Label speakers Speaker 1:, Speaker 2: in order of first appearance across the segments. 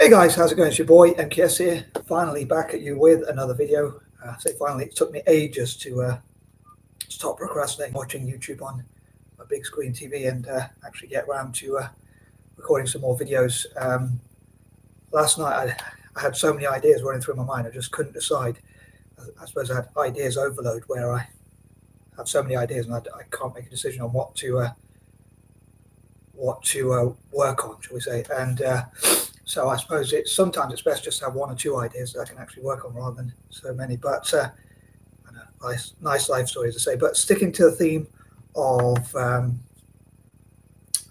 Speaker 1: Hey guys, how's it going? It's your boy M.K.S here, finally back at you with another video. I say finally, it took me ages to stop procrastinating watching YouTube on a big screen TV and actually get around to recording some more videos. Last night I had so many ideas running through my mind, I just couldn't decide. I suppose I had ideas overload where I have so many ideas and I can't make a decision on what to work on, shall we say. And so I suppose sometimes it's best just to have one or two ideas that I can actually work on rather than so many. But I know, nice life story, as I say. But sticking to the theme of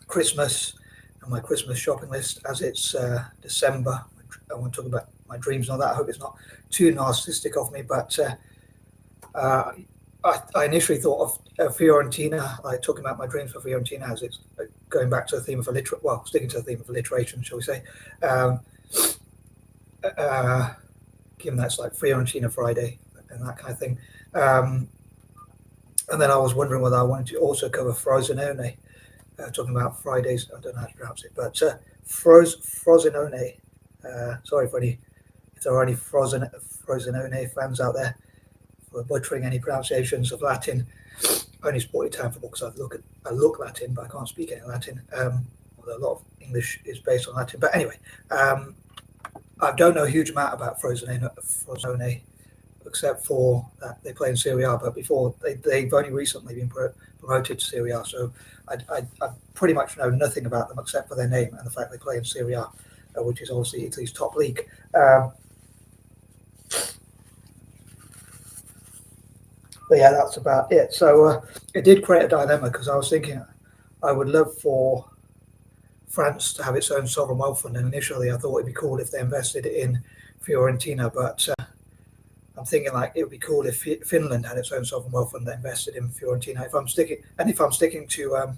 Speaker 1: Christmas and my Christmas shopping list, as it's December, I want to talk about my dreams and all that. I hope it's not too narcissistic of me, but I initially thought of Fiorentina, like talking about my dreams for Fiorentina, as it's going back to the theme of sticking to the theme of alliteration, shall we say. Given that's like Fiorentina Friday and that kind of thing. And then I was wondering whether I wanted to also cover Frosinone, talking about Fridays. I don't know how to pronounce it, but Frosinone. Sorry if there are any Frosinone fans out there for butchering any pronunciations of Latin. I only support Italian football because I look Latin, but I can't speak any Latin. Although a lot of English is based on Latin. But anyway, I don't know a huge amount about Frosinone, except for that they play in Serie A. But before they've only recently been promoted to Serie A, so I pretty much know nothing about them except for their name and the fact they play in Serie A, which is obviously Italy's top league. But yeah, that's about it. So it did create a dilemma because I was thinking I would love for France to have its own sovereign wealth fund, and initially I thought it'd be cool if they invested in Fiorentina, but I'm thinking like it would be cool if Finland had its own sovereign wealth fund that invested in Fiorentina. If I'm sticking to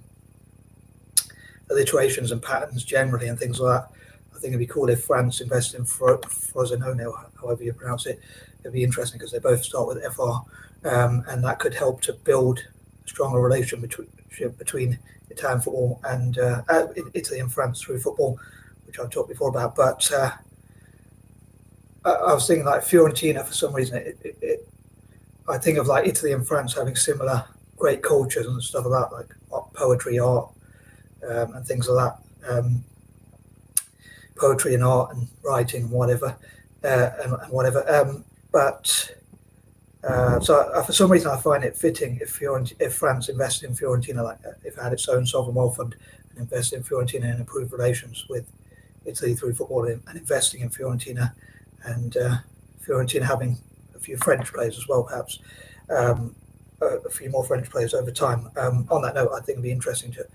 Speaker 1: alliterations and patterns generally and things like that, I think it'd be cool if France invested in Frosinone, or however you pronounce it. It'd be interesting because they both start with FR. And that could help to build a stronger relationship between Italian football and Italy and France through football, which I've talked before about. But I was thinking like Fiorentina, for some reason, I think of like Italy and France having similar great cultures and stuff like that, like poetry, art, and things like that. Poetry and art and writing and whatever, but. So for some reason I find it fitting if France invested in Fiorentina, like if it had its own sovereign wealth fund and invested in Fiorentina and improved relations with Italy through football and investing in Fiorentina, and Fiorentina having a few French players as well, perhaps a few more French players over time. On that note, I think it'd be interesting to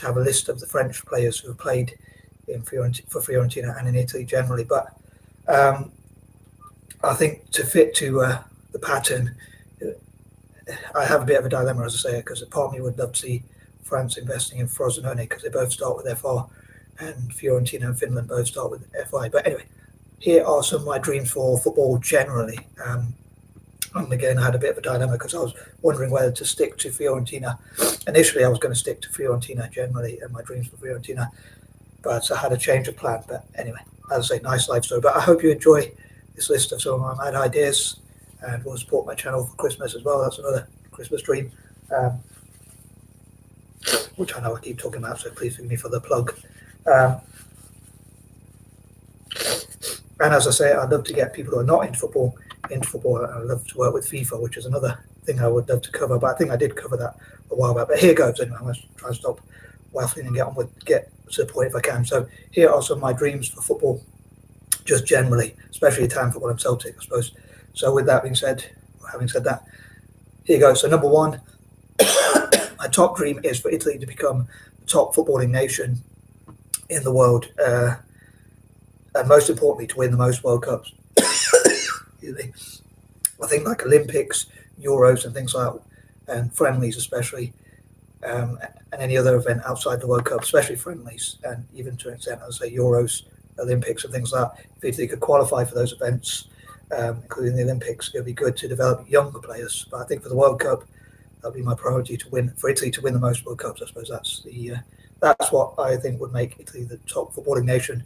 Speaker 1: have a list of the French players who have played for Fiorentina and in Italy generally. But I think to fit to the pattern, I have a bit of a dilemma, as I say, because a part of me would love to see France investing in Frosinone because they both start with FR, and Fiorentina and Finland both start with FI. But anyway, here are some of my dreams for football generally. And again, I had a bit of a dilemma because I was wondering whether to stick to Fiorentina. Initially, I was going to stick to Fiorentina generally and my dreams for Fiorentina, but I had a change of plan. But anyway, as I say, nice life story. But I hope you enjoy this list of some of my mad ideas, and will support my channel for Christmas as well. That's another Christmas dream, which I know I keep talking about, so please forgive me for the plug. And as I say, I'd love to get people who are not into football. I'd love to work with FIFA, which is another thing I would love to cover, but I think I did cover that a while back. But here goes anyway. I'm going to try and stop waffling and get to the point if I can. So here are some of my dreams for football, just generally, especially Italian football and Celtic, I suppose. So with that being said, having said that, here you go. So number one, my top dream is for Italy to become the top footballing nation in the world, and most importantly, to win the most World Cups. I think like Olympics, Euros and things like that, and friendlies especially, and any other event outside the World Cup, especially friendlies, and even to an extent, as I say, Euros, Olympics and things like that. If Italy could qualify for those events, including the Olympics, it would be good to develop younger players. But I think for the World Cup, that'll be my priority, for Italy to win the most World Cups. I suppose that's what I think would make Italy the top footballing nation.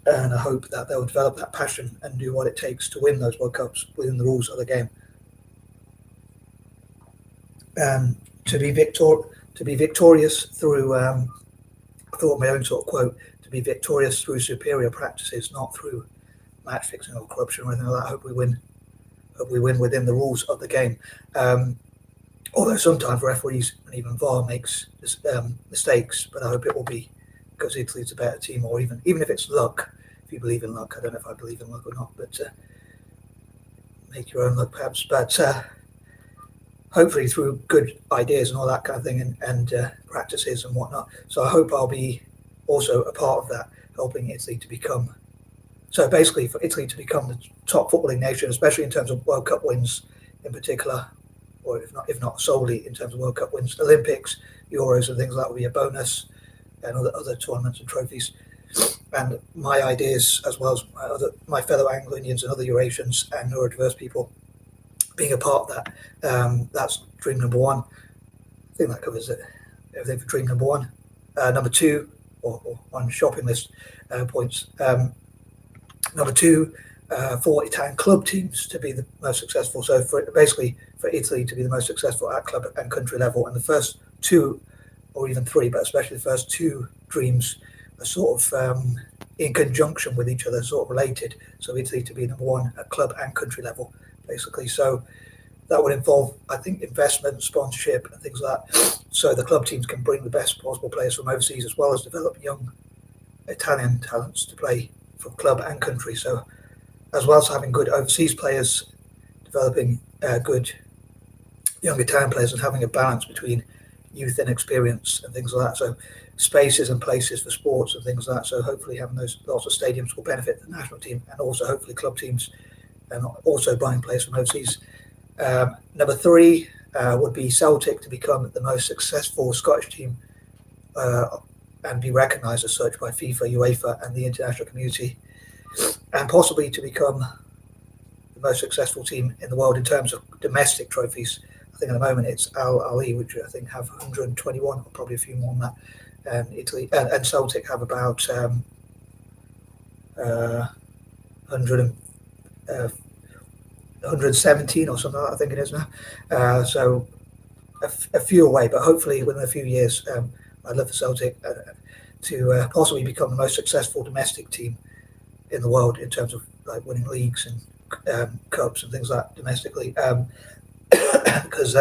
Speaker 1: and I hope that they'll develop that passion and do what it takes to win those World Cups within the rules of the game. To be victorious through, I thought my own sort of quote, to be victorious through superior practices, not through match fixing or corruption or anything like that. I hope we win within the rules of the game. Although sometimes referees and even VAR makes mistakes, but I hope it will be because Italy's a better team, or even if it's luck. If you believe in luck, I don't know if I believe in luck or not, but make your own luck perhaps. But hopefully through good ideas and all that kind of thing, and practices and whatnot. So I hope I'll be also a part of that, helping Italy to become. So basically, for Italy to become the top footballing nation, especially in terms of World Cup wins in particular, or if not solely in terms of World Cup wins, Olympics, Euros and things like that would be a bonus, and other tournaments and trophies. And my ideas, as well as my fellow Anglo-Indians and other Eurasians and neurodiverse people, being a part of that, that's dream number one. I think that covers it. Everything for dream number one. Number two, or on shopping list points. Number two, for Italian club teams to be the most successful. So for Italy to be the most successful at club and country level. And the first two, or even three, but especially the first two dreams are sort of in conjunction with each other, sort of related. So Italy to be number one at club and country level, basically. So that would involve, I think, investment, sponsorship, and things like that. So the club teams can bring the best possible players from overseas, as well as develop young Italian talents to play for club and country. So as well as having good overseas players, developing good young Italian players, and having a balance between youth and experience and things like that. So spaces and places for sports and things like that. So hopefully having those lots of stadiums will benefit the national team, and also hopefully club teams, and also buying players from overseas. Number three would be Celtic to become the most successful Scottish team and be recognised as such by FIFA, UEFA and the international community, and possibly to become the most successful team in the world in terms of domestic trophies. I think at the moment it's Al Ali, which I think have 121, or probably a few more than that. And Italy and Celtic have about 117 or something like that, I think it is now. So a few away, but hopefully within a few years, I'd love for Celtic to possibly become the most successful domestic team in the world in terms of like winning leagues and cups and things like that domestically, because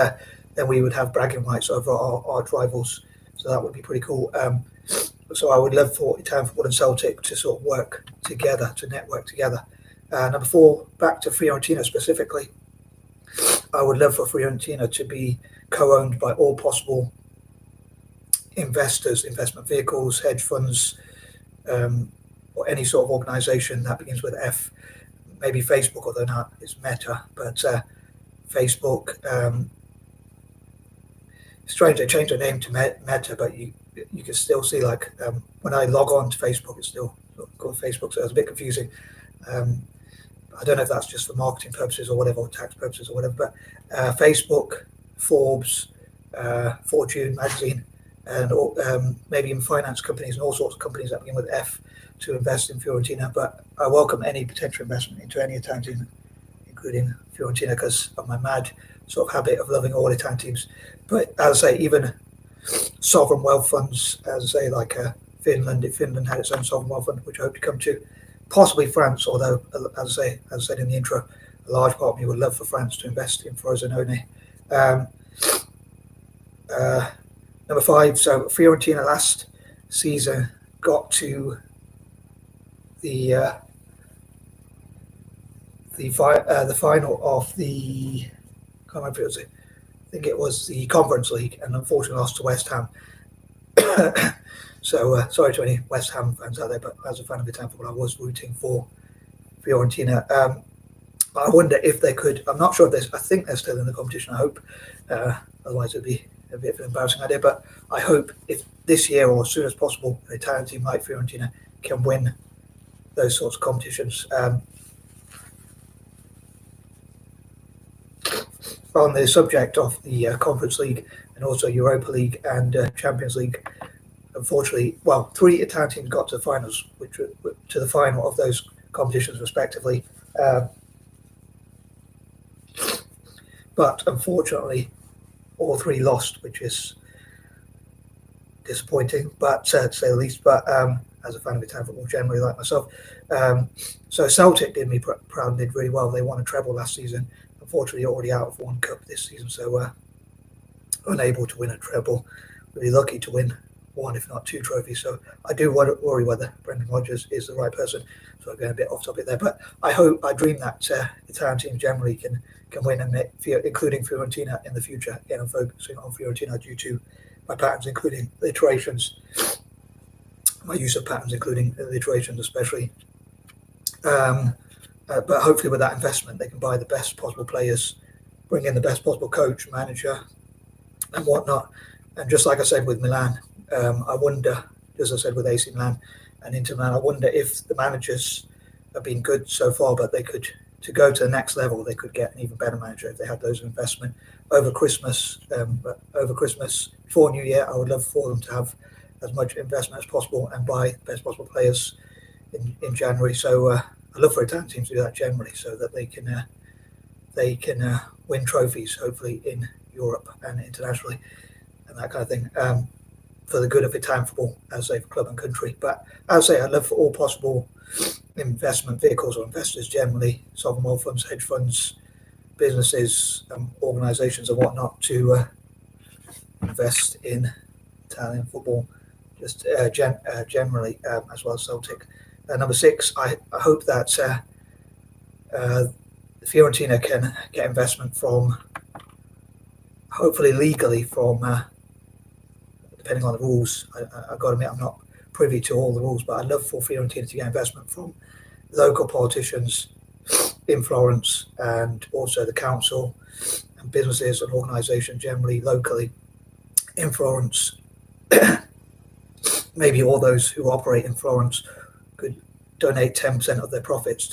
Speaker 1: then we would have bragging rights over our rivals. So that would be pretty cool. So I would love for Italian football and Celtic to sort of work together, to network together. Number four, back to Fiorentina specifically. I would love for Fiorentina to be co-owned by all possible investors, investment vehicles, hedge funds, or any sort of organisation that begins with F. Maybe Facebook, although not, it's Meta, but Facebook. It's strange they changed the name to Meta, but you can still see, like, when I log on to Facebook, it's still called Facebook, so it's a bit confusing. I don't know if that's just for marketing purposes or whatever, or tax purposes or whatever, but Facebook, Forbes, Fortune magazine, and maybe even finance companies and all sorts of companies that begin with F to invest in Fiorentina. But I welcome any potential investment into any Italian team, including Fiorentina, because of my mad sort of habit of loving all Italian teams. But as I say, even sovereign wealth funds, as I say, like Finland, if Finland had its own sovereign wealth fund, which I hope to come to, possibly France, although, as I said in the intro, a large part of me would love for France to invest in Frosinone. Number five, so Fiorentina last season got to the final of the, I can't remember if it was, I think it was the Conference League, and unfortunately lost to West Ham. So sorry to any West Ham fans out there, but as a fan of Italian football, I was rooting for Fiorentina. I wonder if they could. I'm not sure if I think they're still in the competition. I hope. Otherwise, it'd be a bit of an embarrassing idea. But I hope if this year or as soon as possible, an Italian team like Fiorentina can win those sorts of competitions. On the subject of the Conference League and also Europa League and Champions League, unfortunately, well, 3 Italian teams got to the finals, which were to the final of those competitions respectively. But unfortunately, all 3 lost, which is disappointing, but to say the least. But as a fan of Italian football generally, like myself, so Celtic did me proud and did really well. They won a treble last season. Unfortunately, already out of 1 cup this season, so unable to win a treble. Really lucky to win 1, if not 2 trophies. So I do worry whether Brendan Rodgers is the right person. So I'm going a bit off topic there, but I dream that Italian teams generally can win, and including Fiorentina in the future. Again, I'm focusing on Fiorentina due to my patterns, including alliterations, my use of patterns, including alliterations especially. But hopefully with that investment, they can buy the best possible players, bring in the best possible coach, manager, and whatnot. And just like I said with Milan, I wonder, as I said with AC Milan and Inter Milan, I wonder if the managers have been good so far, but they could, to go to the next level, they could get an even better manager if they had those investment over Christmas. Before New Year, I would love for them to have as much investment as possible and buy the best possible players in January. So I love for Italian teams to do that generally, so that they can win trophies, hopefully in Europe and internationally, and that kind of thing, for the good of Italian football, as a club and country. But as I say, I love for all possible investment vehicles or investors generally, sovereign wealth funds, hedge funds, businesses, organisations and whatnot, to invest in Italian football, just generally, as well as Celtic. Number 6, I hope that Fiorentina can get investment from, hopefully legally, from, depending on the rules. I've got to admit I'm not privy to all the rules, but I'd love for Fiorentina to get investment from local politicians in Florence, and also the council and businesses and organisations generally locally in Florence. Maybe all those who operate in Florence could donate 10% of their profits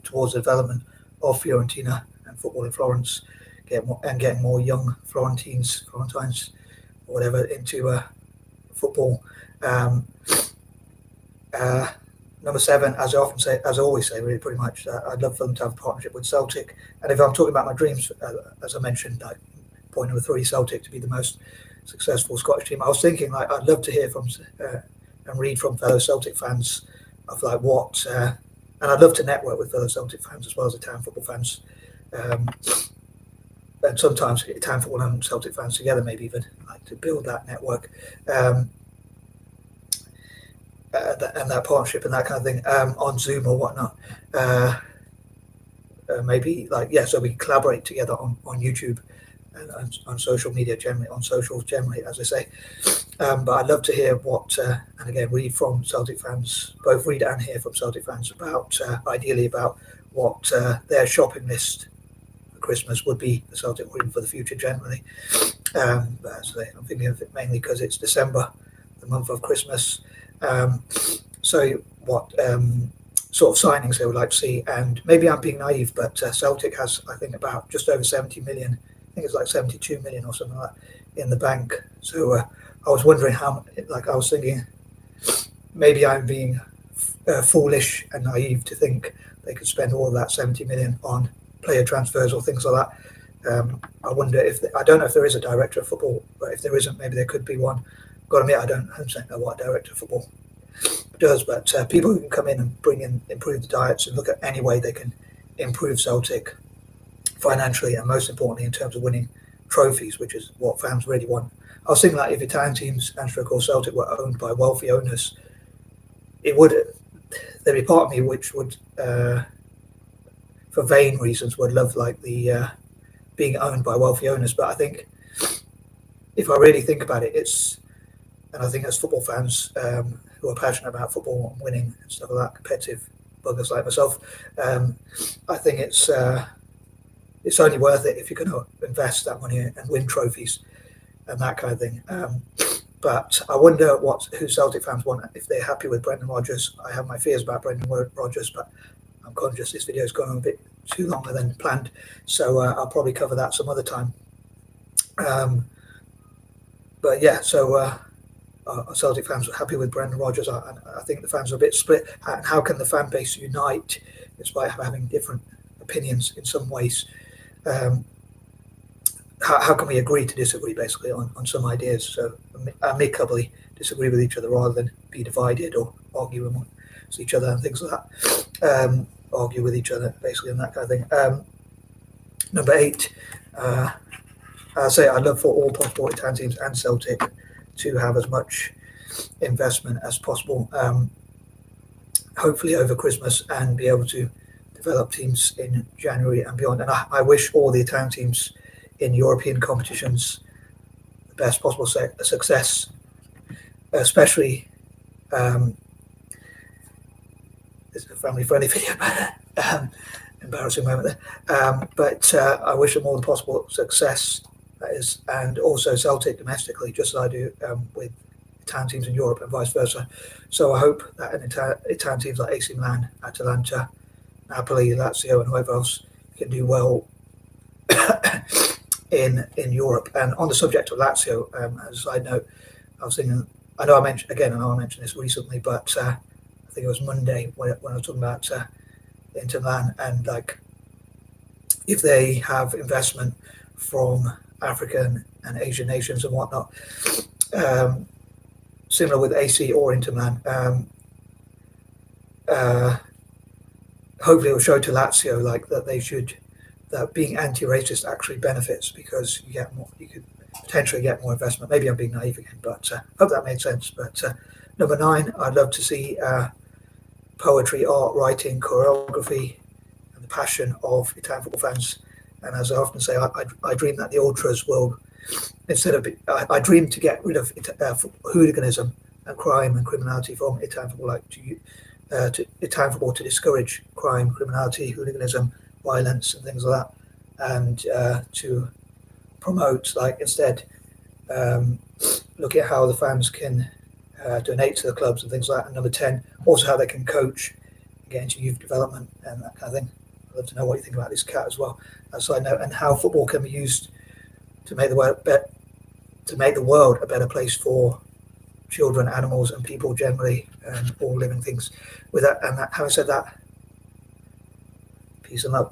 Speaker 1: towards the development of Fiorentina and football in Florence, getting more young Florentines, or whatever, into football. Number 7, as I always say, really pretty much, I'd love for them to have a partnership with Celtic. And if I'm talking about my dreams, as I mentioned, like point number 3, Celtic to be the most successful Scottish team. I was thinking, like, I'd love to hear from and read from fellow Celtic fans of like what, and I'd love to network with fellow Celtic fans as well as Italian football fans, and sometimes Italian football and Celtic fans together, maybe even, like, to build that network. And that partnership and that kind of thing, on Zoom or whatnot. Maybe, like, so we collaborate together on YouTube and on social media generally, on socials generally, as I say. But I'd love to hear what, and again, read from Celtic fans, both read and hear from Celtic fans about, ideally, about what their shopping list for Christmas would be for Celtic, or even for the future generally. But as I say, I'm thinking of it mainly because it's December, the month of Christmas. So what sort of signings they would like to see, and maybe I'm being naive, but Celtic has, I think, about just over 70 million. I think it's like 72 million or something like that in the bank. So I was wondering how, like, I was thinking maybe I'm being foolish and naive to think they could spend all of that 70 million on player transfers or things like that. I wonder if I don't know if there is a director of football, but if there isn't, maybe there could be one. Got to admit, I don't 100% know what a director of football does, but people who can come in and improve the diets and look at any way they can improve Celtic financially, and most importantly in terms of winning trophies, which is what fans really want. I was thinking, like, if Italian teams and Celtic were owned by wealthy owners, there'd be part of me which would, for vain reasons, would love, like, the being owned by wealthy owners. But I think if I really think about it, and I think as football fans who are passionate about football and winning and stuff like that, competitive buggers like myself, I think it's only worth it if you're going to invest that money and win trophies and that kind of thing. But I wonder who Celtic fans want, if they're happy with Brendan Rodgers. I have my fears about Brendan Rodgers, but I'm conscious this video has gone on a bit too longer than planned, so I'll probably cover that some other time. But yeah, so Celtic fans were happy with Brendan Rodgers. I think the fans are a bit split. And how can the fan base unite despite having different opinions in some ways? How can we agree to disagree, basically, on some ideas? So amicably disagree with each other rather than be divided or argue amongst each other and things like that. Argue with each other, basically, and that kind of thing. Number 8, I say I'd love for all possible Italian teams and Celtic to have as much investment as possible, hopefully over Christmas, and be able to develop teams in January and beyond. And I wish all the Italian teams in European competitions the best possible success, especially it's a family-friendly video about embarrassing moment there. But I wish them all the possible success, that is, and also Celtic domestically, just as I do with Italian teams in Europe and vice versa. So I hope that Italian teams like AC Milan, Atalanta, Napoli, Lazio, and whoever else can do well in Europe. And on the subject of Lazio, as a side note, I was thinking, I know I mentioned this recently, but I think it was Monday when I was talking about Inter Milan, and like if they have investment from African and Asian nations and whatnot, similar with AC or Inter Milan, hopefully it will show to Lazio like that being anti-racist actually benefits, because you could potentially get more investment. Maybe I'm being naive again, but hope that made sense. But number 9, I'd love to see poetry, art, writing, choreography, and the passion of Italian football fans. And as I often say, I dream that the ultras will, I dream to get rid of hooliganism and crime and criminality from Italian football, like to Italian football, to discourage crime, criminality, hooliganism, violence, and things like that, and to promote, like, instead, look at how the fans can donate to the clubs and things like that. And number 10, also how they can coach, get into youth development and that kind of thing. I'd love to know what you think about this cat as well. So I know, and how football can be used to make the world a better place for children, animals, and people generally, and all living things. With that, and having said that, peace and love.